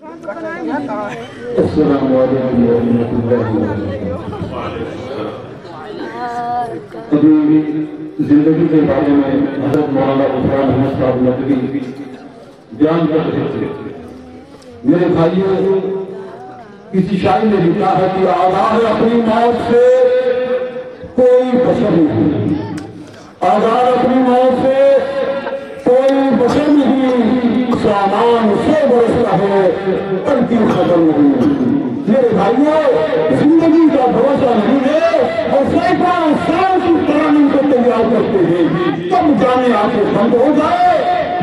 السلام علیکم ورحمۃ اللہ وبرکاتہ۔ ابھی زندگی کے بارے میں حضرت مولانا عثمان احمد صاحب ندوی بیان کر رہے تھے۔ میرے بھائیوں، کسی شاعر نے لکھا ہے کہ آزاد اپنی موت سے کوئی بشر نہیں، آزاد اپنی موت سے کوئی بشر نہیں، سامان سے برستا ہے ترکیب ختم نہیں۔ میرے بھائیوں، زندگی کا بھروسہ نہیں ہے اور سینکڑوں سال کی ترانیم کو تیار کرتے ہیں، کب جانے آپ کو بند ہو جائے،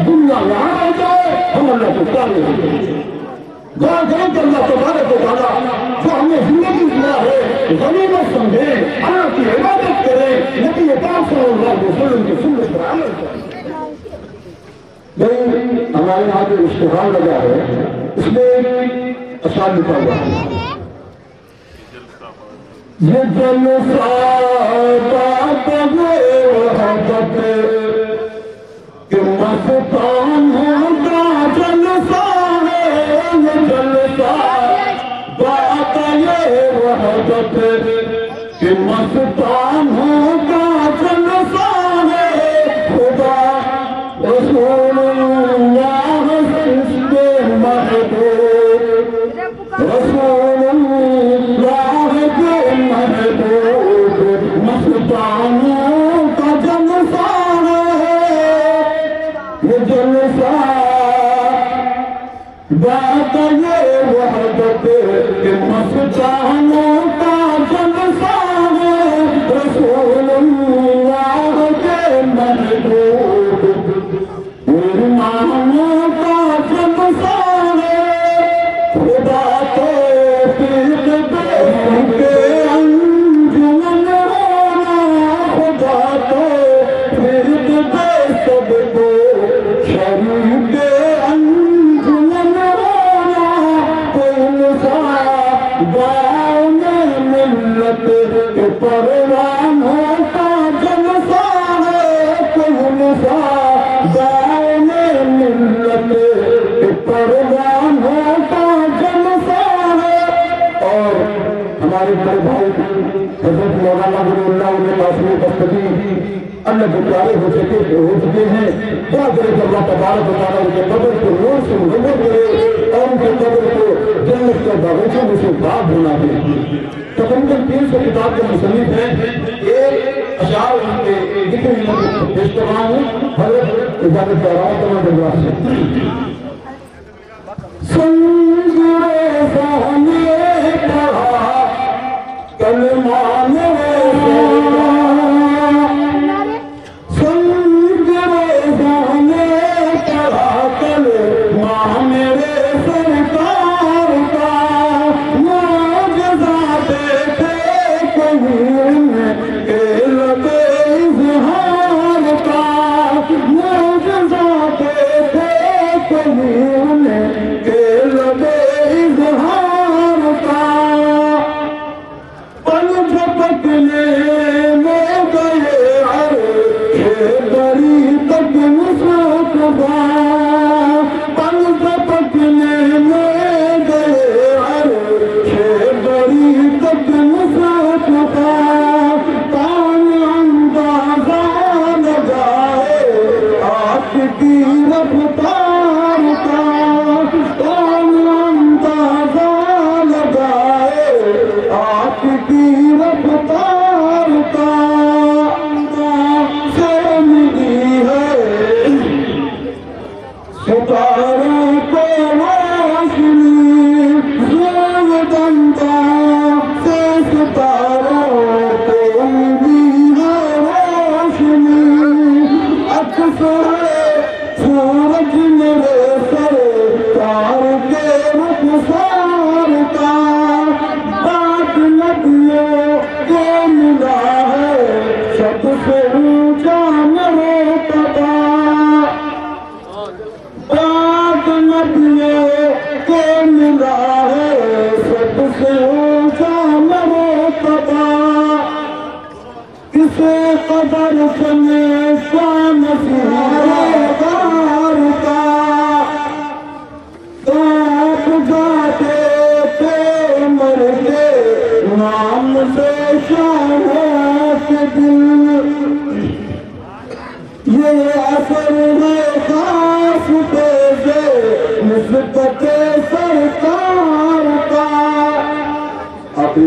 دنیا یہاں ہو جائے، ہم اللہ کو کیا لے سکتے ہیں۔ دعا کریں کہ اللہ تبارک و تعالیٰ جو ہمیں زندگی دیا ہے غنیمت سمجھیں، اللہ کی عبادت کریں، نبی پاک صلی اللہ علیہ وسلم کی سنت پر عمل کریں۔ ہمارے یہاں جو اشتہار لگا ہے اس میں اشعار لکھا ہوا ہے، یہ جلسہ بات وحدت کہ مستان کا جلسہ ہے، یہ جلسہ بات وحدت کہ مستان کا جلسہ ہے، خدا رسول رسول اللہ کے محبوب مستانوں کا جلسہ ہے، یہ جلسہ بات یہ وحدت کہ مستانوں کا جلسہ ہے، رسول اللہ کے محبوب ایمانوں کا جلسہ ہے، خدا توفیق دے کہ انجمن ہونا، خدا توفیق دے سب کو شریک انجمن ہونا، کوئی مساوات ملت کے پروانوں کا جلسہ ہے، کوئی مساوات ملت کے پروانوں کا جلسہ ہے۔ اور ہمارے بڑے بھائی حضرت مولانا غنی اللہ علیہ قاسمی دستگی اللہ کے پیارے ہو چکے ہیں، دعا کرے کہ اللہ تبارک و تعالیٰ ان کے قبر کو نور سے منور کرے اور ان کے قبر کو جنت کے باغیچوں میں سے باغ بنا دے۔ تقریباً 300 کتاب کے مصنف ہیں، ایک اشعار ان کے ذکر پیش کر رہا ہوں، حضرت اجازت کر رہا ہوں تمام دلواز سے۔ سنگرے سہنے پڑھا کلمہ میرے سنگرے سہنے پڑھا کلمہ میرے سرکار کا، معجزہ دیکھے کہیں کے لبے اظہار کا، معجزہ دیکھے کہیں کے لبے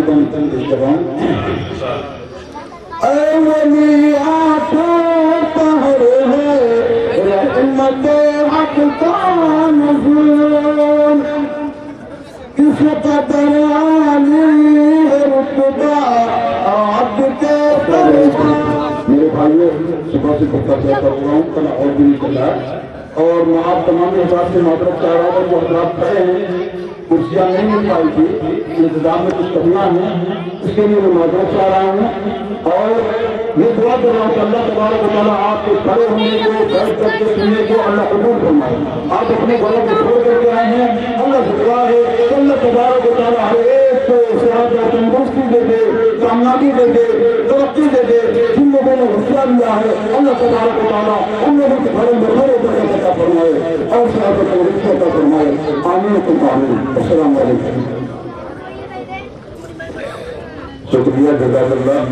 تقریباً پیش کر رہا ہوں اولیات طہر ہے رحمت حق کا نزول کس قدر عالی رتبہ عبد کے دربار میرے بھائیوں صبح سے بھکا کیا کر رہا ہوں کل اور بھی نہیں چلا اور میں آپ تمام حضرات سے معذرت چاہ رہا ہوں جو حضرات کھڑے ہیں کرسیاں نہیں مل پائی تھی انتظام میں کچھ کمیاں ہیں اس کے لیے میں معذرت چاہ رہا ہوں اور یہ دعا کر رہا ہوں کہ اللہ تبارک و تعالیٰ آپ کے کھڑے ہونے کو بیٹھ کر کے سننے کو اللہ قبول فرمائے آپ اپنے گھروں کو چھوڑ کر کے آئے ہیں اللہ سے دعا ہے کہ اللہ تبارک و تعالیٰ ہر ایک کو صحت اور تندرستی دے دے کامیابی دے دے ترقی دے دے جن لوگوں نے حوصلہ لیا ہے اللہ تبارک و تعالیٰ ان لوگوں کے گھروں میں بڑے بڑے عطا فرمائے اور صحت و تندرستی عطا فرمائے آمین ثم آمین السلام علیکم شکریہ جزاک اللہ